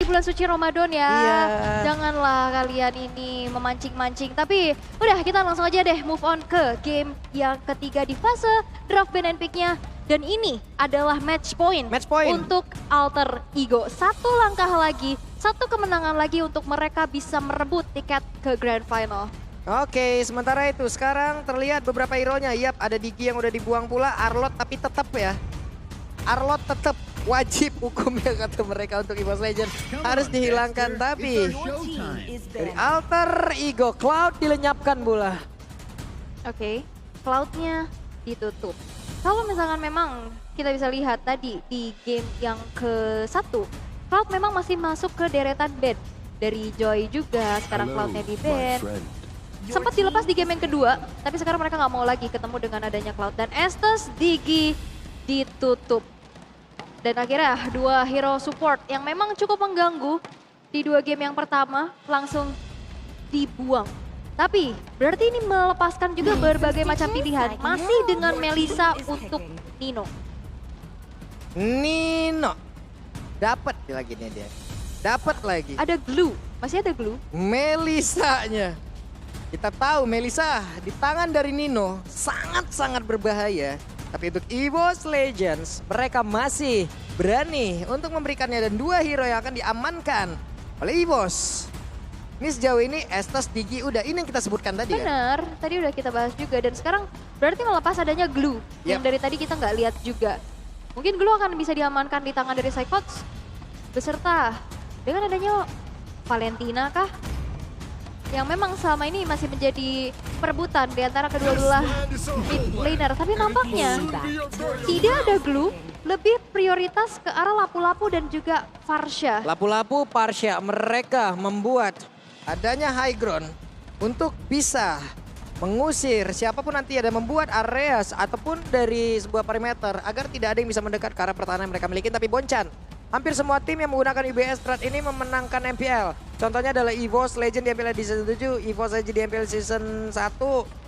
bulan suci Ramadan ya. Iya. Janganlah kalian ini memancing-mancing. Tapi udah kita langsung aja deh move on ke game yang ketiga di fase draft ban and pick-nya. Dan ini adalah match point, untuk Alter Ego. Satu langkah lagi, satu kemenangan lagi untuk mereka bisa merebut tiket ke Grand Final. Oke, sementara itu sekarang terlihat beberapa hero-nya. Yap, ada Digi yang udah dibuang pula, Arlot tapi tetap ya. Arlot tetap wajib hukumnya kata mereka untuk EVOS Legends harus dihilangkan. Tapi dari Alter Ego, Cloud dilenyapkan pula. Oke, Cloud-nya ditutup. Kalau misalkan memang kita bisa lihat tadi di game yang ke-1, Cloud memang masih masuk ke deretan ban. Dari Joy juga, sekarang Cloud-nya di ban. Sempat dilepas di game yang kedua, tapi sekarang mereka nggak mau lagi ketemu dengan adanya Cloud. Dan Estes, Digi ditutup. Dan akhirnya dua hero support yang memang cukup mengganggu di dua game yang pertama langsung dibuang. Tapi berarti ini melepaskan juga berbagai macam pilihan. Masih dengan Melissa untuk Nino. Nino. Dapat lagi nih dia. Dapat lagi. Ada glue. Masih ada glue. Melissa-nya. Kita tahu Melissa di tangan dari Nino sangat-sangat berbahaya. Tapi untuk EVOS Legends mereka masih berani untuk memberikannya. Dan dua hero yang akan diamankan oleh EVOS. Ini sejauh ini Estes, Digi udah ini yang kita sebutkan tadi. Bener, kan? tadi udah kita bahas juga. Dan sekarang berarti melepas adanya glue yang dari tadi kita nggak lihat juga. Mungkin glue akan bisa diamankan di tangan dari Psychots beserta dengan adanya Valentina kah? Yang memang selama ini masih menjadi perebutan di antara kedua belah mid laner. Tapi nampaknya tidak ada glue, lebih prioritas ke arah Lapu-Lapu dan juga Farsha. Lapu-Lapu, Farsha mereka membuat adanya high ground untuk bisa mengusir siapapun nanti ada membuat areas ataupun dari sebuah perimeter agar tidak ada yang bisa mendekat ke arah pertahanan yang mereka miliki. Tapi Bonchan, hampir semua tim yang menggunakan IBS Strat ini memenangkan MPL. Contohnya adalah EVOS Legend di MPL di season 7, EVOS Legend di MPL season 1.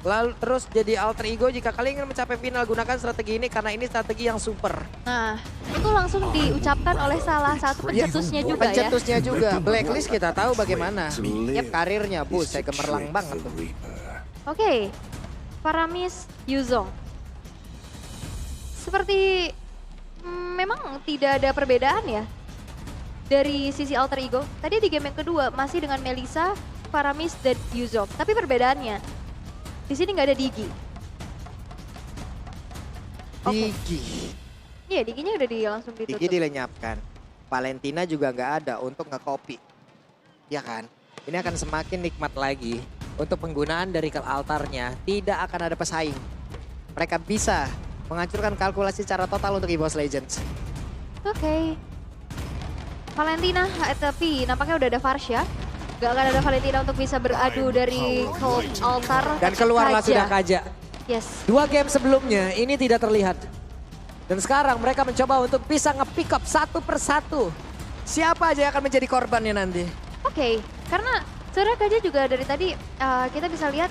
Lalu terus jadi Alter Ego jika kalian ingin mencapai final gunakan strategi ini karena ini strategi yang super. Nah, itu langsung diucapkan oleh salah satu pencetusnya juga ya. Pencetusnya juga. Blacklist kita tahu bagaimana. Yap, karirnya, saya gemerlang banget tuh. Oke, Paramis Yuzong. Seperti memang tidak ada perbedaan ya dari sisi Alter Ego. Tadi di game yang kedua masih dengan Melissa, Paramis, dan Yuzong. Tapi perbedaannya di sini nggak ada Digi. Digi. Iya, Diginya udah langsung ditutup. Digi dilenyapkan. Valentina juga nggak ada untuk nge-copy. Ya kan? Ini akan semakin nikmat lagi untuk penggunaan dari altarnya. Tidak akan ada pesaing. Mereka bisa menghancurkan kalkulasi secara total untuk EVOS Legends. Oke. Valentina, tapi nampaknya udah ada Farsha. Gak akan ada Valentina untuk bisa beradu dari Cold Altar. Dan keluarlah sudah Kaja. Yes. Dua game sebelumnya ini tidak terlihat. Dan sekarang mereka mencoba untuk bisa nge-pick up satu persatu. Siapa aja yang akan menjadi korbannya nanti. Oke, karena sebenarnya Kaja juga dari tadi kita bisa lihat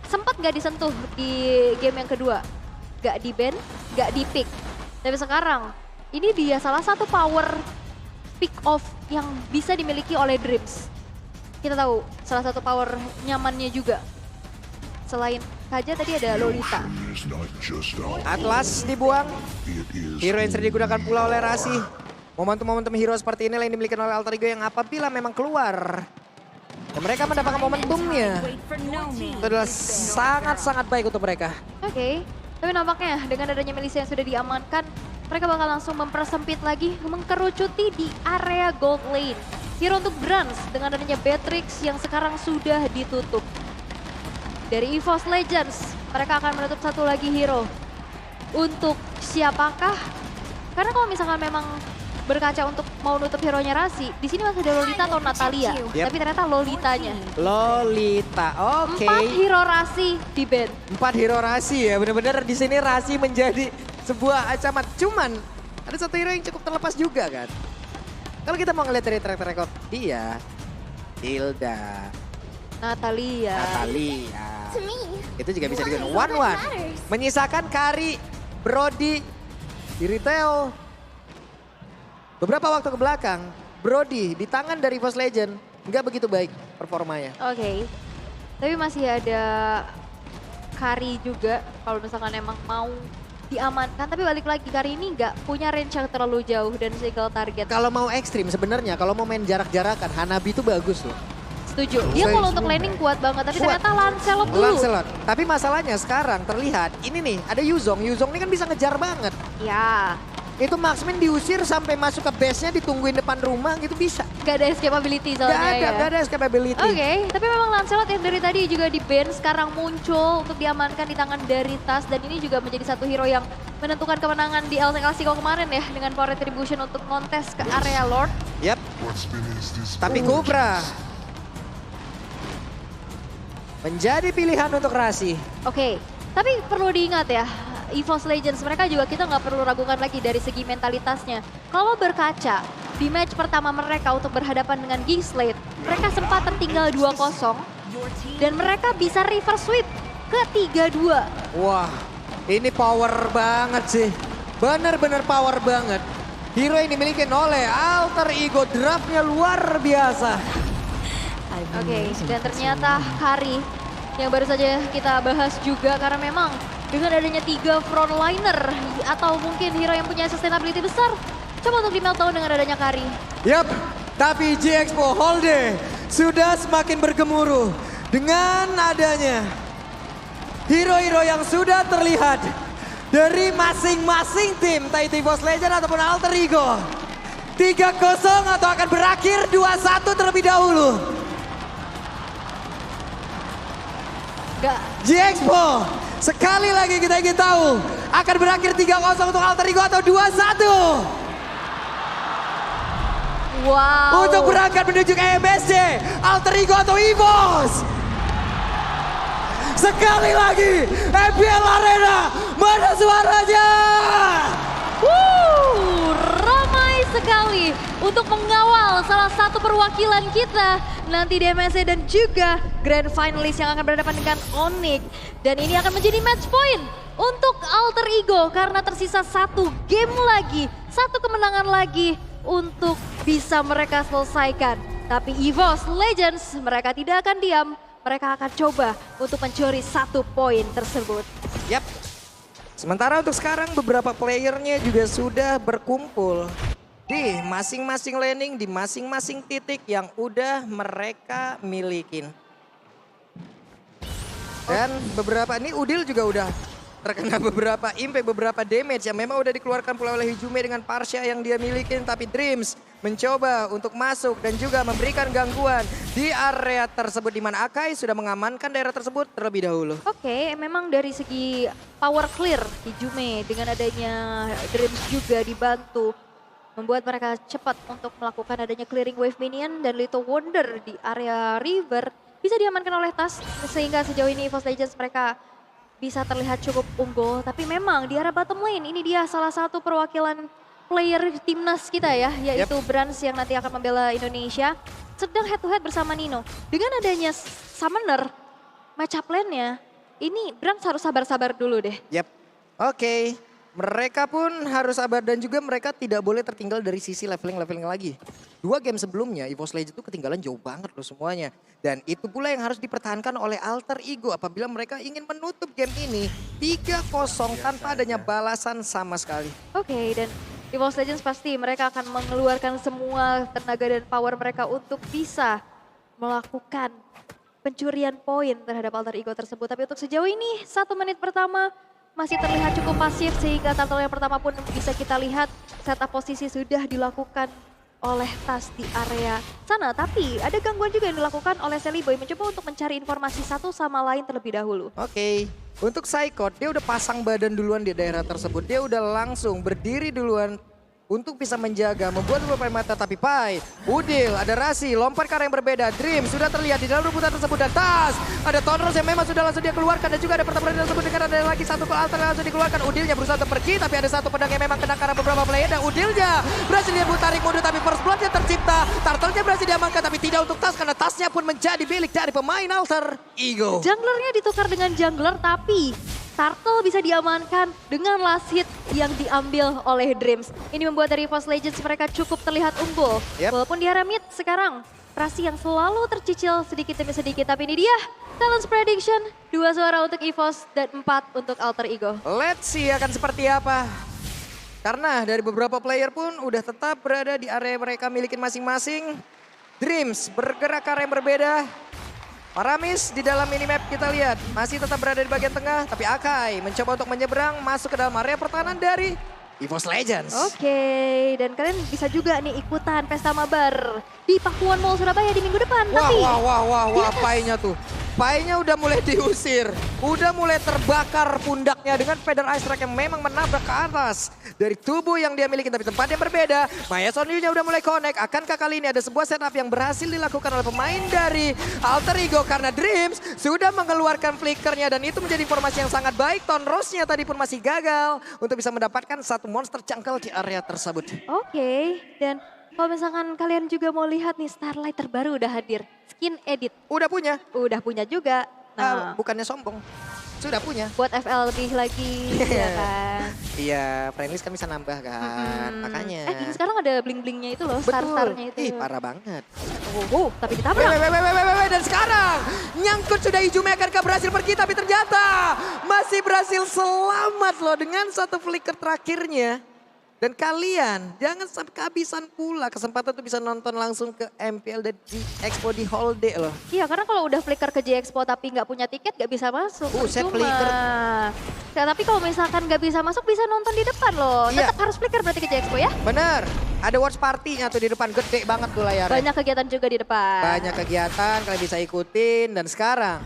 sempat gak disentuh di game yang kedua. Gak di ban, gak di pick. Tapi sekarang ini dia salah satu power pick off yang bisa dimiliki oleh Dreams. Kita tahu salah satu power nyamannya juga. Selain Kaja tadi ada Lolita. Atlas dibuang. Hero yang sering digunakan pula oleh Rasi. Momentum-momentum hero seperti inilah yang dimiliki oleh Alter Ego yang apabila memang keluar. Dan mereka mendapatkan momentumnya. Itu adalah sangat-sangat baik untuk mereka. Oke, tapi nampaknya dengan adanya Melissa yang sudah diamankan, mereka bakal langsung mempersempit lagi, mengkerucuti di area gold lane. Hero untuk Brans dengan adanya Beatrix yang sekarang sudah ditutup. Dari EVOS Legends, mereka akan menutup satu lagi hero. Untuk siapakah? Karena kalau misalkan memang berkaca untuk mau nutup hero-nya Rasi, di sini masih ada Lolita atau Natalia. Yep. Tapi ternyata Lolitanya. Lolita, oke. 4 hero Rasi di ban. 4 hero Rasi ya, bener-bener di sini Rasi menjadi sebuah ancaman. Cuman ada satu hero yang cukup terlepas juga kan. Kalau kita mau ngeliat dari track record dia, Hilda, Natalia. Itu juga bisa digunakan. 1-1. Menyisakan Kari, Brody, Diriteo. Beberapa waktu ke belakang, Brody di tangan dari EVOS Legend nggak begitu baik performanya. Oke. Tapi masih ada Kari juga kalau misalkan emang mau diamankan. Tapi balik lagi Kari ini nggak punya range yang terlalu jauh dan single target. Kalau mau ekstrim sebenarnya, kalau mau main jarak-jarakan, Hanabi itu bagus loh. Setuju. Dia kalau untuk landing kuat banget, tapi Kuat. ternyata Lancelot dulu. Lancelot. Tapi masalahnya sekarang terlihat, ini nih ada Yuzong. Yuzong ini kan bisa ngejar banget. Ya, Itu Marksman diusir sampai masuk ke base-nya, ditungguin depan rumah gitu bisa. nggak ada escapability soalnya ya. Gak ada escapability. Oke, tapi memang Lancelot yang dari tadi juga di ban sekarang muncul untuk diamankan di tangan dari Tas. Dan ini juga menjadi satu hero yang menentukan kemenangan di El Clasico kemarin ya. Dengan Power Retribution untuk kontes ke area Lord. Yap. Tapi Cobra menjadi pilihan untuk Rasi. Oke, tapi perlu diingat ya, EVOS Legends mereka juga kita nggak perlu ragukan lagi dari segi mentalitasnya. Kalau berkaca di match pertama mereka untuk berhadapan dengan Gingslade, mereka sempat tertinggal 2-0 dan mereka bisa reverse sweep ke 3-2. Wah, ini power banget sih. Bener-bener power banget. Hero yang dimiliki oleh Alter Ego, draftnya luar biasa. Oke, dan ternyata Kari yang baru saja kita bahas juga karena memang dengan adanya 3 frontliner atau mungkin hero yang punya sustainability besar, coba untuk di meltdown dengan adanya Kari. Yap, tapi G-Expo Holde sudah semakin bergemuruh dengan adanya hero-hero yang sudah terlihat dari masing-masing tim, entah itu EVOS Legend ataupun Alter Ego. 3-0 atau akan berakhir 2-1 terlebih dahulu. G-Expo, sekali lagi kita ingin tahu akan berakhir 3-0 untuk Alter Ego atau 2-1. Wow. Untuk berangkat menuju ke MSC, Alter Ego atau EVOS. Sekali lagi, MPL Arena, mana suaranya? Ramai sekali untuk mengawal salah satu perwakilan kita nanti di MSC dan juga Grand Finalist yang akan berhadapan dengan Onyx. Dan ini akan menjadi match point untuk Alter Ego karena tersisa 1 game lagi, 1 kemenangan lagi untuk bisa mereka selesaikan. Tapi EVOS Legends mereka tidak akan diam, mereka akan coba untuk mencuri 1 poin tersebut. Yap. Sementara untuk sekarang beberapa playernya juga sudah berkumpul di masing-masing landing, di masing-masing titik yang udah mereka milikin. Dan beberapa, ini Udil juga udah terkena beberapa impact, beberapa damage yang memang udah dikeluarkan pula oleh Hijume dengan Parsha yang dia milikin. Tapi Dreams mencoba untuk masuk dan juga memberikan gangguan di area tersebut, di mana Akai sudah mengamankan daerah tersebut terlebih dahulu. Oke, memang dari segi power clear Hijume dengan adanya Dreams juga dibantu membuat mereka cepat untuk melakukan adanya clearing wave minion dan Little Wonder di area river bisa diamankan oleh Tas, sehingga sejauh ini EVOS Legends mereka bisa terlihat cukup unggul. Tapi memang di arah bottom lane ini dia salah satu perwakilan player timnas kita ya, yaitu Brans yang nanti akan membela Indonesia, sedang head to head bersama Nino. Dengan adanya Summoner, match up lane-nya, ini Brans harus sabar-sabar dulu deh. Yap, oke. Mereka pun harus sabar dan juga mereka tidak boleh tertinggal dari sisi leveling lagi. 2 game sebelumnya EVOS Legends itu ketinggalan jauh banget loh semuanya. Dan itu pula yang harus dipertahankan oleh Alter Ego apabila mereka ingin menutup game ini 3-0 tanpa adanya balasan sama sekali. Oke, dan EVOS Legends pasti mereka akan mengeluarkan semua tenaga dan power mereka untuk bisa melakukan pencurian poin terhadap Alter Ego tersebut. Tapi untuk sejauh ini 1 menit pertama masih terlihat cukup pasif sehingga turtle yang pertama pun bisa kita lihat setup posisi sudah dilakukan oleh Tas di area sana. Tapi ada gangguan juga yang dilakukan oleh Seliboy mencoba untuk mencari informasi satu sama lain terlebih dahulu. Oke, untuk Psychot dia udah pasang badan duluan di daerah tersebut. Dia udah langsung berdiri duluan untuk bisa menjaga, membuat beberapa mata. Tapi Pai, Udil, ada Rasi, lompat ke arah yang berbeda. Dream sudah terlihat di dalam rebutan tersebut dan Tas. Ada Tonros yang memang sudah langsung dia keluarkan dan juga ada pertempuran tersebut dengan ada lagi satu ke alter yang langsung dikeluarkan. Udilnya berusaha untuk pergi tapi ada satu pedang yang memang kena karena beberapa player dan Udilnya berhasil dia tarik mundur tapi first bloodnya tercipta. Turtle-nya berhasil diamankan tapi tidak untuk Tas karena Tasnya pun menjadi milik dari pemain Alter Ego. Junglernya ditukar dengan jungler tapi Turtle bisa diamankan dengan last hit yang diambil oleh Dreams. Ini membuat dari EVOS Legends mereka cukup terlihat unggul. Walaupun di area mid sekarang Rasi yang selalu tercicil sedikit demi sedikit. Tapi ini dia Talents Prediction. 2 suara untuk EVOS dan 4 untuk Alter Ego. Let's see akan seperti apa. Karena dari beberapa player pun udah tetap berada di area mereka milikin masing-masing. Dreams bergerak ke arah yang berbeda. Paramis di dalam minimap kita lihat masih tetap berada di bagian tengah. Tapi Akai mencoba untuk menyeberang masuk ke dalam area pertahanan dari EVOS Legends. Oke, dan kalian bisa juga nih ikutan pesta mabar di Pakuan Mall Surabaya di minggu depan. Wah, Painya tuh. Painya udah mulai diusir, udah mulai terbakar pundaknya dengan Feather Ice Strike yang memang menabrak ke atas dari tubuh yang dia miliki, tapi tempat yang berbeda. Maya Sonyu-nya udah mulai connect. Akankah kali ini ada sebuah setup yang berhasil dilakukan oleh pemain dari Alter Ego karena Dreams sudah mengeluarkan flickernya dan itu menjadi informasi yang sangat baik. Ton Rose-nya tadi pun masih gagal untuk bisa mendapatkan satu monster cangkal di area tersebut. Oke, dan kalau misalkan kalian juga mau lihat nih Starlight terbaru udah hadir. Skin edit. Udah punya? Udah punya juga. Nah, bukannya sombong. Sudah punya. Buat FL lebih lagi, ya kan? Iya, friendlist kan bisa nambah kan, makanya. Sekarang ada bling-blingnya itu loh, star-starnya itu. Ih, parah banget. Tapi ditabrak. Dan sekarang nyangkut sudah Ijume akankah berhasil pergi, tapi ternyata masih berhasil selamat loh dengan satu flicker terakhirnya. Dan kalian jangan sampai kehabisan pula kesempatan tuh bisa nonton langsung ke MPL dan G-Expo di Hall D loh. Iya, karena kalau udah flicker ke G-Expo tapi nggak punya tiket nggak bisa masuk. Set flicker. Nah, tapi kalau misalkan nggak bisa masuk bisa nonton di depan loh. Iya. Tetap harus flicker berarti ke G-Expo ya. Bener, ada watch party-nya tuh di depan, gede banget tuh layarnya. Banyak kegiatan juga di depan. Banyak kegiatan, kalian bisa ikutin. Dan sekarang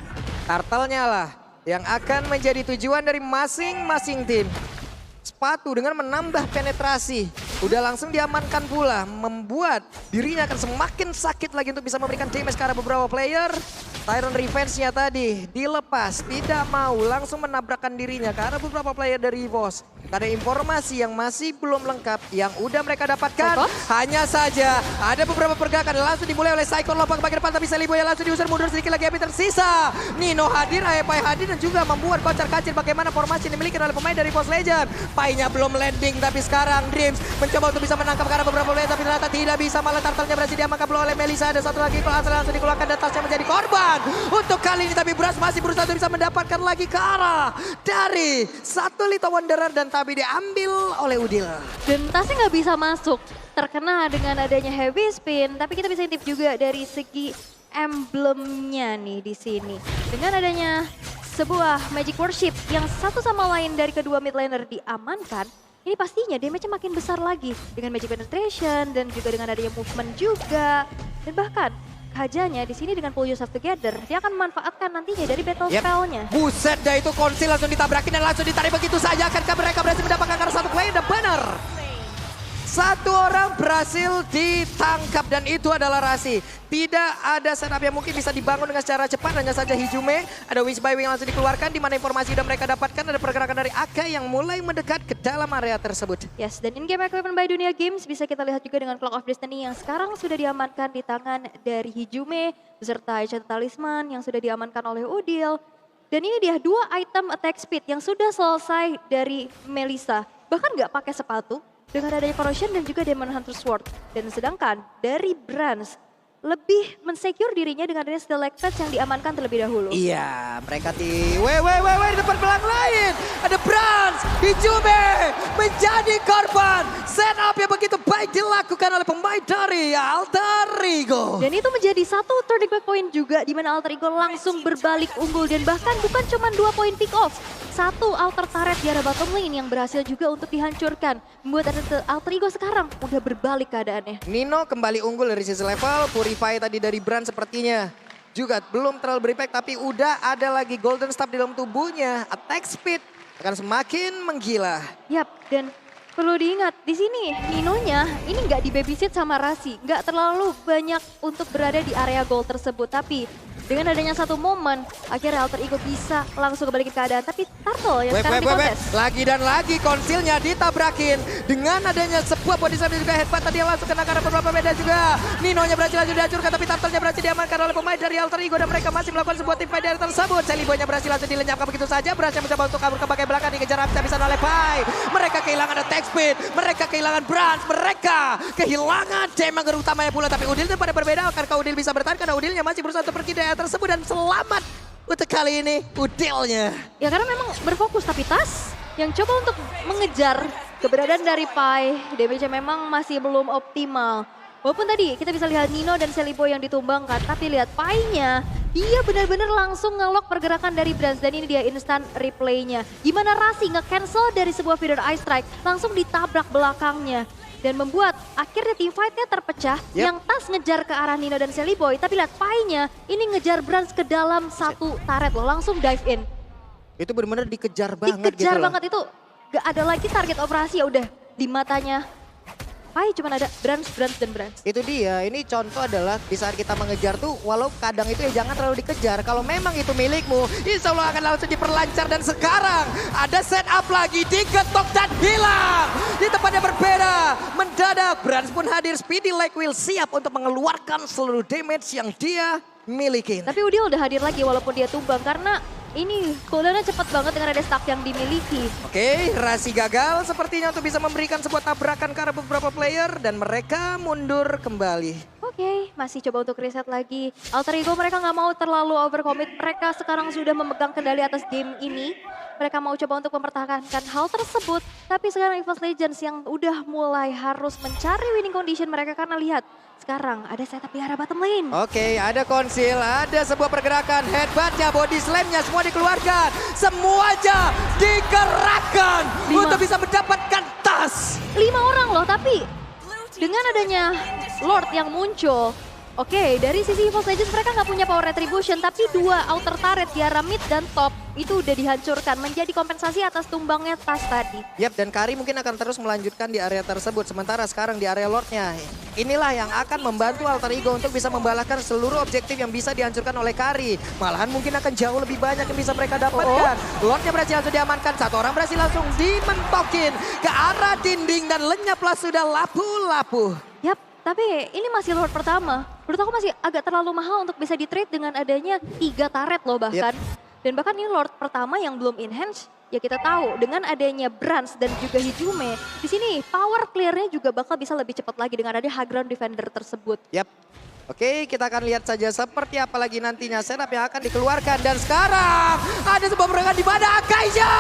Turtle-nya lah yang akan menjadi tujuan dari masing-masing tim. Sepatu dengan menambah penetrasi. Udah langsung diamankan pula. Membuat dirinya akan semakin sakit lagi untuk bisa memberikan damage ke arah beberapa player. Tyron Revenge-nya tadi dilepas. Tidak mau langsung menabrakkan dirinya ke arah beberapa player dari EVOS. Ada informasi yang masih belum lengkap yang udah mereka dapatkan. Hanya saja ada beberapa pergerakan langsung dimulai oleh Saikon lompat ke bagian depan. Tapi Seliboya langsung diusir mundur sedikit lagi. Tapi tersisa Nino hadir, Aepai hadir dan juga membuat kocar-kacir bagaimana formasi yang dimiliki oleh pemain dari EVOS Legends. Painya belum landing tapi sekarang Dreams mencoba untuk bisa menangkap karena beberapa player tapi ternyata tidak bisa, malah Turtle-nya berhasil diamankan oleh Melissa. Ada satu lagi kalau langsung dikeluarkan dan tasnya menjadi korban untuk kali ini, tapi Brass masih berusaha untuk bisa mendapatkan lagi ke arah dari satu Little Wanderer dan tapi diambil oleh Udil. Dan tasnya nggak bisa masuk, terkena dengan adanya heavy spin, tapi kita bisa intip juga dari segi emblemnya nih di sini. Dengan adanya sebuah Magic Worship yang satu sama lain dari kedua mid laner diamankan, ini pastinya damage-nya makin besar lagi dengan Magic Penetration dan juga dengan adanya movement juga. Dan bahkan Kajanya di sini dengan pull yourself together, dia akan memanfaatkan nantinya dari battle spell-nya. Buset dah, itu Konsil langsung ditabrakin dan langsung ditarik begitu saja. Akankah mereka berhasil mendapatkan karena satu player? Dan benar. Satu orang berhasil ditangkap dan itu adalah Rasi. Tidak ada setup yang mungkin bisa dibangun dengan secara cepat. Hanya saja Hijume, ada Wish by Wing yang langsung dikeluarkan. Di mana informasi sudah mereka dapatkan, ada pergerakan dari Akai yang mulai mendekat ke dalam area tersebut. Yes, dan in-game equipment by Dunia Games bisa kita lihat juga dengan Clock of Destiny yang sekarang sudah diamankan di tangan dari Hijume. Beserta Enchant Talisman yang sudah diamankan oleh Udil. Dan ini dia 2 item attack speed yang sudah selesai dari Melissa. Bahkan nggak pakai sepatu. Dengan adanya Corrosion dan juga Demon Hunter Sword. Dan sedangkan dari Brands lebih mensecure dirinya dengan adanya Stalactites yang diamankan terlebih dahulu. Iya, mereka di di depan belang lain. Ada Brands, Hijume menjadi korban. Setup yang begitu baik dilakukan oleh pemain dari Alter Ego. Dan itu menjadi satu turning back point juga di mana Alter Ego langsung berbalik unggul. Dan bahkan bukan cuma 2 poin pick off. Satu outer turret di arah bottom lane yang berhasil juga untuk dihancurkan. Membuat Alter Ego sekarang udah berbalik keadaannya. Nino kembali unggul dari sisi level. Purify tadi dari Brand sepertinya juga belum terlalu berimpact. Tapi udah ada lagi Golden Staff di dalam tubuhnya. Attack speed akan semakin menggila. Yap, dan perlu diingat di sini Ninonya ini nggak di babysit sama Rasi. Nggak terlalu banyak untuk berada di area gold tersebut. Tapi Dengan adanya satu momen, akhirnya Alter Ego bisa langsung kembali ke keadaan. Tapi Turtle yang sekarang dikontes. Lagi dan lagi konsilnya ditabrakin. Dengan adanya sebuah body slam dan juga headbutt tadi yang langsung kena karena beberapa medan juga. Ninonya berhasil langsung dihancurkan, tapi Turtle-nya berhasil diamankan oleh pemain dari Alter Ego. Dan mereka masih melakukan sebuah tim fight dari tersebut. Celiboy-nya berhasil langsung dilenyapkan begitu saja. Berhasil mencoba untuk kabur ke bagian belakang, dikejar habis-habisan oleh Pai. Mereka kehilangan attack speed, mereka kehilangan branch, mereka kehilangan damager utamanya pula. Tapi Udil itu pada berbeda, akankah Udil bisa bertahan karena Udilnya masih berusaha untuk pergi dari tersebut dan selamat untuk kali ini Udilnya. Ya karena memang berfokus, tapi Tas yang coba untuk mengejar keberadaan dari Pai, damage-nya memang masih belum optimal. Walaupun tadi kita bisa lihat Nino dan Celiboy yang ditumbangkan, tapi lihat Pai-nya, dia benar-benar langsung ngelok pergerakan dari Brands dan ini dia instant replay-nya. Gimana Rasi nge-cancel dari sebuah feeder Ice Strike, langsung ditabrak belakangnya. Dan membuat akhirnya team fight-nya terpecah. Yang Tas ngejar ke arah Nino dan Celiboy, tapi lihat Pai-nya ini ngejar Brands ke dalam satu turret loh, langsung dive in. Itu benar-benar dikejar banget gitu Dikejar loh. banget itu, gak ada lagi target operasi, ya udah di matanya Pai cuma ada Brands. Itu dia, ini contoh adalah di saat kita mengejar tuh walau kadang itu ya jangan terlalu dikejar. Kalau memang itu milikmu, insya Allah akan langsung diperlancar. Dan sekarang ada setup lagi, digetok dan hilang. Di tempat yang berbeda, mendadak Brands pun hadir, Speedy Like Will siap untuk mengeluarkan seluruh damage yang dia miliki. Tapi Udil udah hadir lagi walaupun dia tumbang karena ini cooldownnya cepat banget dengan ada stack yang dimiliki. Oke, Rasi gagal sepertinya untuk bisa memberikan sebuah tabrakan ke arah beberapa player dan mereka mundur kembali. Oke, masih coba untuk reset lagi. Alter Ego mereka nggak mau terlalu overcommit. Mereka sekarang sudah memegang kendali atas game ini. Mereka mau coba untuk mempertahankan hal tersebut. Tapi sekarang EVOS Legends yang udah mulai harus mencari winning condition mereka karena lihat sekarang ada setup di arah bottom lane. Oke, ada konsil, ada sebuah pergerakan, headbutt-nya, body slam-nya semua dikeluarkan. Semuanya digerakkan untuk bisa mendapatkan tas. 5 orang loh, tapi dengan adanya Lord yang muncul, oke, dari sisi EVOS Legends mereka nggak punya power retribution, tapi 2 outer turret di arah mid dan top itu udah dihancurkan menjadi kompensasi atas tumbangnya tas tadi. Yap, dan Kari mungkin akan terus melanjutkan di area tersebut. Sementara sekarang di area Lordnya, inilah yang akan membantu Alter Ego untuk bisa membalaskan seluruh objektif yang bisa dihancurkan oleh Kari. Malahan mungkin akan jauh lebih banyak yang bisa mereka dapatkan. Lordnya berhasil langsung diamankan, satu orang berhasil langsung dimentokin ke arah dinding dan lenyaplah sudah lapu-lapu. Yap, tapi ini masih Lord pertama. Menurut aku masih agak terlalu mahal untuk bisa di-trade dengan adanya 3 turret loh bahkan. Dan bahkan ini Lord pertama yang belum enhance, ya kita tahu dengan adanya Brands dan juga Hijume, di sini power clear-nya juga bakal bisa lebih cepat lagi dengan adanya high ground defender tersebut. Yap. Oke, kita akan lihat saja seperti apa lagi nantinya setup yang akan dikeluarkan. Dan sekarang ada sebuah pergerakan di mana Akainya.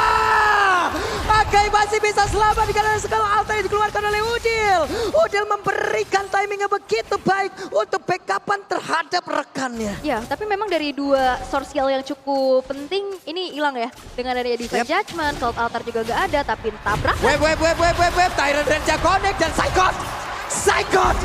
Akai masih bisa selamat karena sekarang Alta yang dikeluarkan oleh Udil. Udil memberikan timing yang begitu baik untuk backupan terhadap rekannya. Ya, tapi memang dari 2 source skill yang cukup penting ini hilang ya. Dengan adanya Divine Judgment, Salt Altar juga gak ada, tapi tabrak. Web, Tyrant Ranger Connect dan Psychot.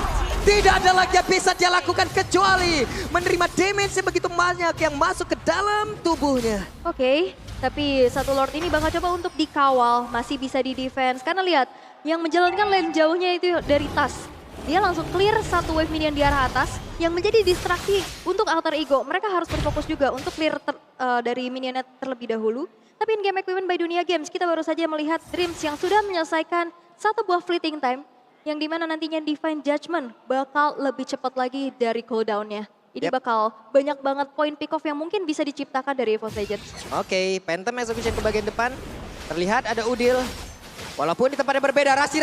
Tidak ada lagi yang bisa dia lakukan kecuali menerima damage yang begitu banyak yang masuk ke dalam tubuhnya. Oke, tapi satu Lord ini bakal coba untuk dikawal, masih bisa di defense. Karena lihat, yang menjalankan lane jauhnya itu dari Tas. Dia langsung clear satu wave minion di arah atas yang menjadi distraksi untuk Alter Ego. Mereka harus berfokus juga untuk clear dari minionnya terlebih dahulu. Tapi in game equipment by Dunia Games, kita baru saja melihat Dreams yang sudah menyelesaikan satu buah fleeting time. Yang dimana nantinya Divine Judgment bakal lebih cepat lagi dari cooldownnya. Ini bakal banyak banget poin pick off yang mungkin bisa diciptakan dari EVOS Legends. Oke, Phantom execution ke bagian depan. Terlihat ada Udil. Walaupun di tempat yang berbeda, Rasi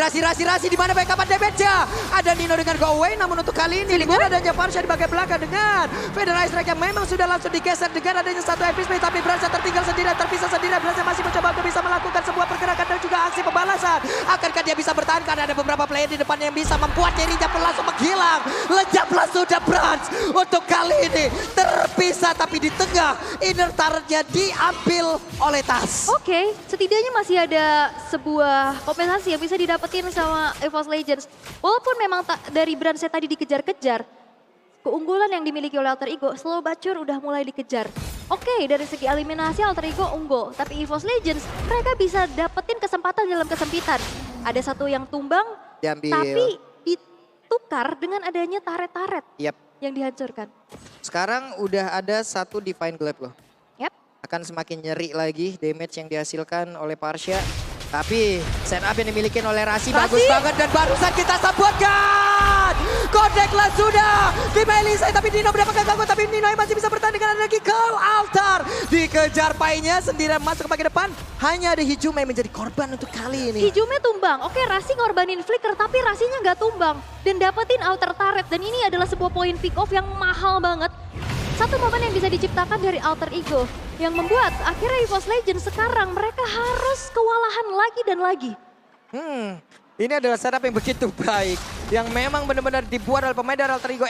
di mana backupan damage-nya. Ada Nino dengan go away, namun untuk kali ini dengan adanya Farsha di bagian belakang dengan Feather Ice Strike yang memang sudah langsung digeser dengan adanya satu MP space, tapi Farsha tertinggal sendirian, terpisah sendirian. Farsha masih mencoba untuk bisa melakukan sebuah pergerakan dan juga aksi pembalasan. Akankah dia bisa bertahan karena ada beberapa player di depannya yang bisa membuat dirinya pun langsung menghilang. Lenyaplah sudah Brands untuk kali ini terpisah, tapi di tengah inner turret-nya diambil oleh Tas. Oke, setidaknya masih ada sebuah kompensasi yang bisa didapetin sama EVOS Legends. Walaupun memang dari Brands tadi dikejar-kejar, keunggulan yang dimiliki oleh Alter Ego, slow but sure udah mulai dikejar. Oke, dari segi eliminasi Alter Ego unggul, tapi EVOS Legends mereka bisa dapetin kesempatan dalam kesempitan. Ada satu yang tumbang, Diambil. tapi ketukar dengan adanya turret-turret Yap. yang dihancurkan. Sekarang udah ada satu Divine Glaive loh. Yap. Akan semakin nyeri lagi damage yang dihasilkan oleh Parsha. Tapi setup yang dimiliki oleh Rasi bagus banget dan barusan kita sabotkan. Kodeklah sudah di Melisai tapi Nino mendapatkan gangguan tapi Nino masih bisa bertahan dengan lagi ke altar. Dikejar Painya sendirian masuk ke bagian depan. Hanya ada Hijume menjadi korban untuk kali ini. Hijume tumbang. Oke, Rasi ngorbanin flicker tapi Rasinya nggak tumbang. Dan dapetin outer turret. Dan ini adalah sebuah poin pick off yang mahal banget. Satu momen yang bisa diciptakan dari alter ego. Yang membuat akhirnya EVOS Legends sekarang mereka harus kewalahan lagi dan lagi. Ini adalah setup yang begitu baik. Yang memang benar-benar dibuat oleh pemain dari alter ego.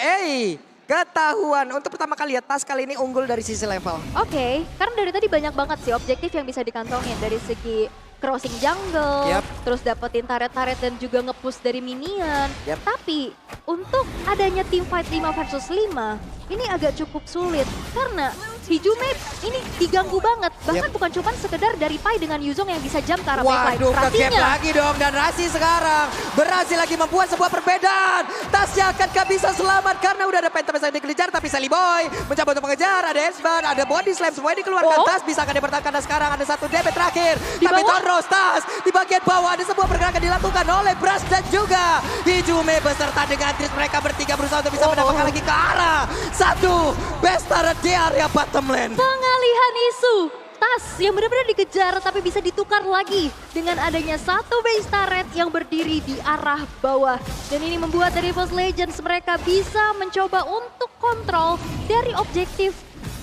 Ketahuan untuk pertama kali ya Tas kali ini unggul dari sisi level. Oke, karena dari tadi banyak banget sih objektif yang bisa dikantongin. Dari segi crossing jungle, terus dapetin turret-turret dan juga nge-push dari minion. Tapi untuk adanya team fight 5 versus 5, ini agak cukup sulit. Karena Hijume ini diganggu banget. Bahkan bukan cuma sekedar dari Pai dengan Yuzong yang bisa jump ke arah backline. Waduh, ke-gap lagi dong. Dan Rasi sekarang berhasil lagi membuat sebuah perbedaan. Tasnya akankah bisa selamat karena udah ada Phantom yang dikejar. Tapi Sally Boy mencoba untuk mengejar. Ada S-Ban, ada Body Slam. Semua dikeluarkan. Tas bisa akan dipertahankan. Dan sekarang ada satu DP terakhir. Tapi Toros, Tas di bagian bawah ada sebuah pergerakan dilakukan oleh Brass dan juga Hijume beserta dengan Tris. Mereka bertiga berusaha untuk bisa mendapatkan lagi ke arah satu best turret di area bottom lane. Pengalihan isu. Tas yang benar-benar dikejar tapi bisa ditukar lagi dengan adanya satu base turret yang berdiri di arah bawah. Dan ini membuat dari EVOS Legends mereka bisa mencoba untuk kontrol dari objektif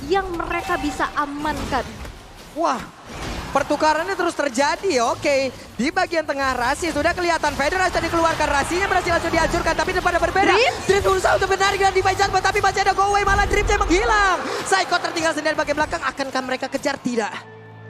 yang mereka bisa amankan. Wah, pertukarannya terus terjadi. Oke, di bagian tengah Rasi sudah kelihatan Federasi tadi keluarkan. Rasinya berhasil langsung dihancurkan tapi depan berbeda. Dream berusaha untuk menarik dan Divine Jump tapi masih ada go away, malah Dreamnya menghilang. Psycho tertinggal sendiri di bagian belakang. Akankah mereka kejar? Tidak.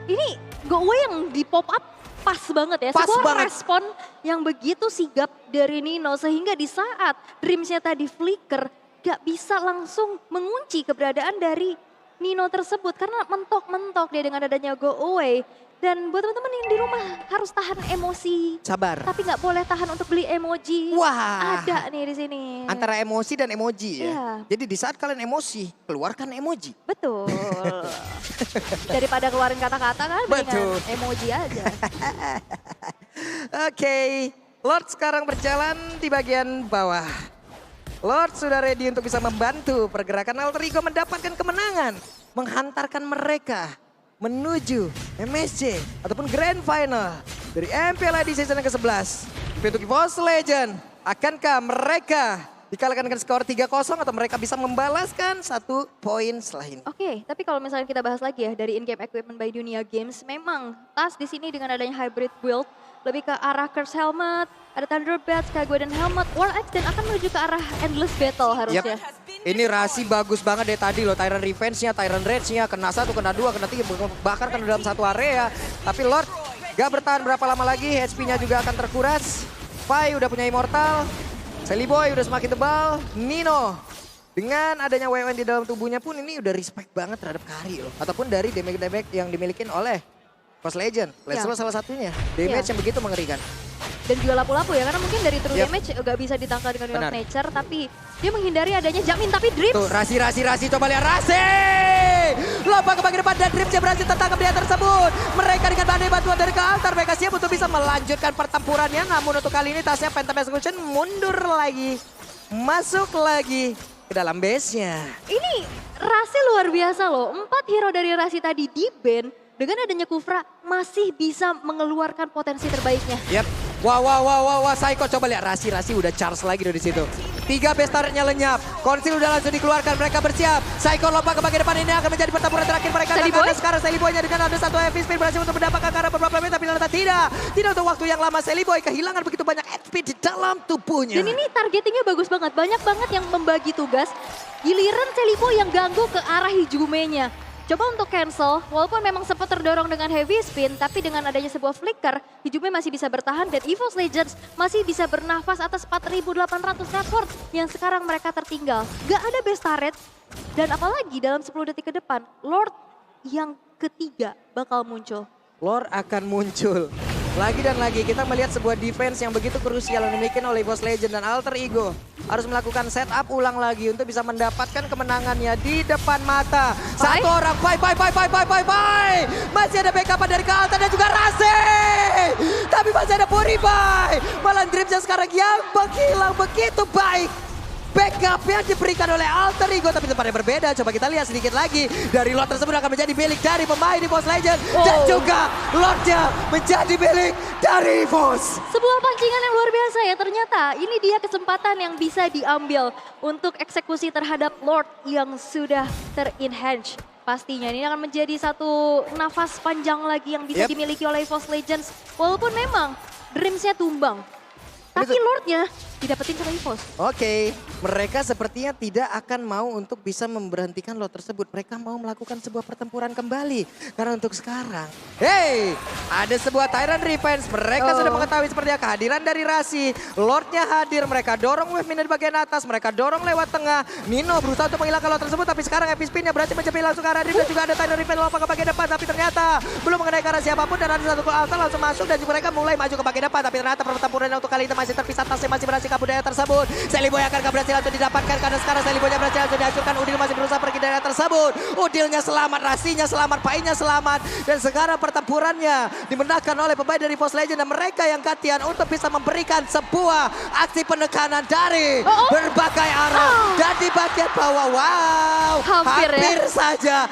Ini go away yang di pop up pas banget ya. Sebuah respon yang begitu sigap dari Nino sehingga di saat Dreamsnya tadi flicker gak bisa langsung mengunci keberadaan dari Nino tersebut karena mentok-mentok dia dengan adanya go away. Dan buat teman-teman yang di rumah harus tahan emosi. Sabar. Tapi nggak boleh tahan untuk beli emoji. Wah. Ada nih di sini. Antara emosi dan emoji ya. Iya. Jadi di saat kalian emosi, keluarkan emoji. Betul. Daripada keluarin kata-kata kan Betul. dengan emoji aja. Oke, Lord sekarang berjalan di bagian bawah. Lord sudah ready untuk bisa membantu pergerakan alter ego mendapatkan kemenangan. Menghantarkan mereka menuju MSC ataupun Grand Final dari MPL di season yang ke-11. Untuk EVOS Legend, akankah mereka dikalahkan dengan skor 3-0 atau mereka bisa membalaskan 1 poin setelah ini? Oke, tapi kalau misalnya kita bahas lagi ya dari in-game equipment by Dunia Games, memang Tas di sini dengan adanya hybrid build lebih ke arah Curse Helmet, ada Thunder Bats, Kaguya dan Helmet, War Axe dan akan menuju ke arah Endless Battle harusnya. Ini Rasi bagus banget dari tadi loh, Tyrant Revenge-nya, Tyrant Rage-nya, kena 1, kena 2, kena 3, bahkan kena dalam satu area. Tapi Lord gak bertahan berapa lama lagi, HP-nya juga akan terkuras. Pai udah punya Immortal, Sally Boy udah semakin tebal, Nino dengan adanya WWN di dalam tubuhnya pun ini udah respect banget terhadap Kari loh. Ataupun dari damage-damage yang dimiliki oleh EVOS Legend. Leslo salah satunya, damage yang begitu mengerikan. Dan juga lapu-lapu ya, karena mungkin dari true damage gak bisa ditangkal dengan Will of Nature, tapi dia menghindari adanya Jamin, tapi Dreams. Tuh, Rasi, coba lihat Rasi! Lompat ke bagian depan dan Dreamsnya berhasil tertangkap dia tersebut. Mereka dengan badai bantuan dari ke altar, mereka siap untuk bisa melanjutkan pertempurannya. Namun untuk kali ini tasnya Phantom Execution mundur lagi, masuk lagi ke dalam base-nya. Ini Rasi luar biasa loh, 4 hero dari Rasi tadi di ban, dengan adanya Kufra masih bisa mengeluarkan potensi terbaiknya. Wah, Psycho coba lihat Rasi udah charge lagi dari situ. 3 base turretnya lenyap, Konsil udah langsung dikeluarkan, mereka bersiap. Psycho lompat ke bagian depan, ini akan menjadi pertempuran terakhir mereka. Dan sekarang Sally Boy-nya dengan ada satu heavy speed berhasil untuk mendapatkan ke arah beberapa menit, tapi ternyata tidak untuk waktu yang lama. Sally Boy kehilangan begitu banyak HP di dalam tubuhnya. Dan ini targetingnya bagus banget, banyak banget yang membagi tugas. Giliran Sally Boy yang ganggu ke arah Hijume-nya. Coba untuk cancel, walaupun memang sempat terdorong dengan heavy spin, tapi dengan adanya sebuah flicker, Hijume masih bisa bertahan dan EVOS Legends masih bisa bernafas atas 4.800 net worth yang sekarang mereka tertinggal. Gak ada base turret, dan apalagi dalam 10 detik ke depan, Lord yang ketiga bakal muncul. Lord akan muncul. Lagi dan lagi kita melihat sebuah defense yang begitu krusial yang dimiliki oleh EVOS Legend dan Alter Ego. Harus melakukan setup ulang lagi untuk bisa mendapatkan kemenangannya di depan mata. Satu orang, bye. Masih ada backup dari Kalta dan juga Rase. Tapi masih ada Puribai. Malah Dreamsnya sekarang yang menghilang begitu baik. Backup yang diberikan oleh Alter Ego, tapi tempatnya berbeda. Coba kita lihat sedikit lagi. Dari Lord tersebut akan menjadi milik dari pemain EVOS Legend. Dan juga Lordnya menjadi milik dari EVOS. Sebuah pancingan yang luar biasa ya. Ternyata ini dia kesempatan yang bisa diambil untuk eksekusi terhadap Lord yang sudah ter-enhance. Pastinya ini akan menjadi satu nafas panjang lagi yang bisa dimiliki oleh EVOS Legends. Walaupun memang Dreams-nya tumbang. Tapi Lordnya didapetin sama EVOS. Oke, mereka sepertinya tidak akan mau untuk bisa memberhentikan Lord tersebut. Mereka mau melakukan sebuah pertempuran kembali. Karena untuk sekarang, hey, ada sebuah Tyrant Revenge. Mereka sudah mengetahui seperti apa kehadiran dari Rasi. Lordnya hadir, mereka dorong wave minion di bagian atas. Mereka dorong lewat tengah. Nino berusaha untuk menghilangkan Lord tersebut. Tapi sekarang Epic Spin-nya berhasil mencapai langsung ke arah Dream. Dan juga ada Tyrant Revenge lompat ke bagian depan. Tapi ternyata belum mengenai ke arah siapapun. Dan ada satu Alta langsung masuk. Dan juga mereka mulai maju ke bagian depan. Tapi ternyata pertempuran untuk kali ini masih terpisah. Tasnya masih berhasil kabur dari tersebut. Sally Boy akan keberhasilan untuk didapatkan karena sekarang Sally Boy berhasil untuk dihancurkan. Udil masih berusaha pergi dari tersebut. Udilnya selamat, Rasinya selamat, Painya selamat. Dan sekarang pertempurannya dimenangkan oleh pemain dari EVOS Legend dan mereka yang gantian untuk bisa memberikan sebuah aksi penekanan dari berbagai arah. Dan di bagian bawah, wow, hampir saja.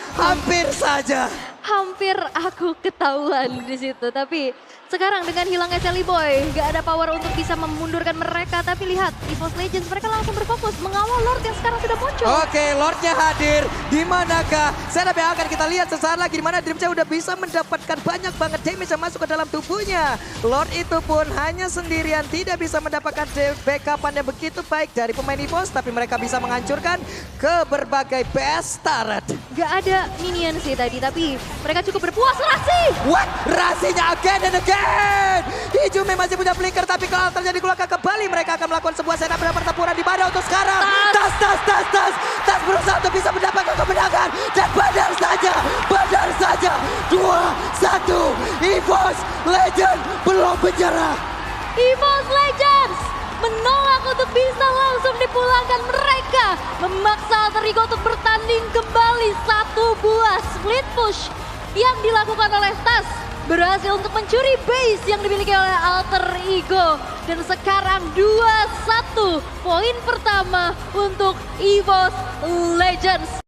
Hampir aku ketahuan di situ, tapi sekarang dengan hilangnya Sally Boy, gak ada power untuk bisa memundurkan mereka. Tapi lihat, EVOS Legends mereka langsung berfokus mengawal Lord yang sekarang sudah muncul. Oke, Lordnya hadir. Di manakah setup yang akan kita lihat sesaat lagi, di mana Dreamsnya udah bisa mendapatkan banyak banget damage yang masuk ke dalam tubuhnya. Lord itu pun hanya sendirian, tidak bisa mendapatkan backup yang begitu baik dari pemain EVOS, tapi mereka bisa menghancurkan ke berbagai best turret. Gak ada minion sih tadi, tapi mereka cukup berpuas. Rasi! What? Rasinya again and again! Hijume masih punya flicker, tapi kalau terjadi keluarga kembali, mereka akan melakukan sebuah setup dan pertempuran di mana untuk sekarang. Tas berusaha untuk bisa mendapatkan kemenangan. Dan benar saja. 2-1, EVOS Legend belum menyerah. EVOS Legends menolak untuk bisa langsung dipulangkan. Mereka memaksa Alter Ego untuk bertanding kembali. Satu buah split push yang dilakukan oleh Tas berhasil untuk mencuri base yang dimiliki oleh Alter Ego. Dan sekarang 2-1 poin pertama untuk EVOS Legends.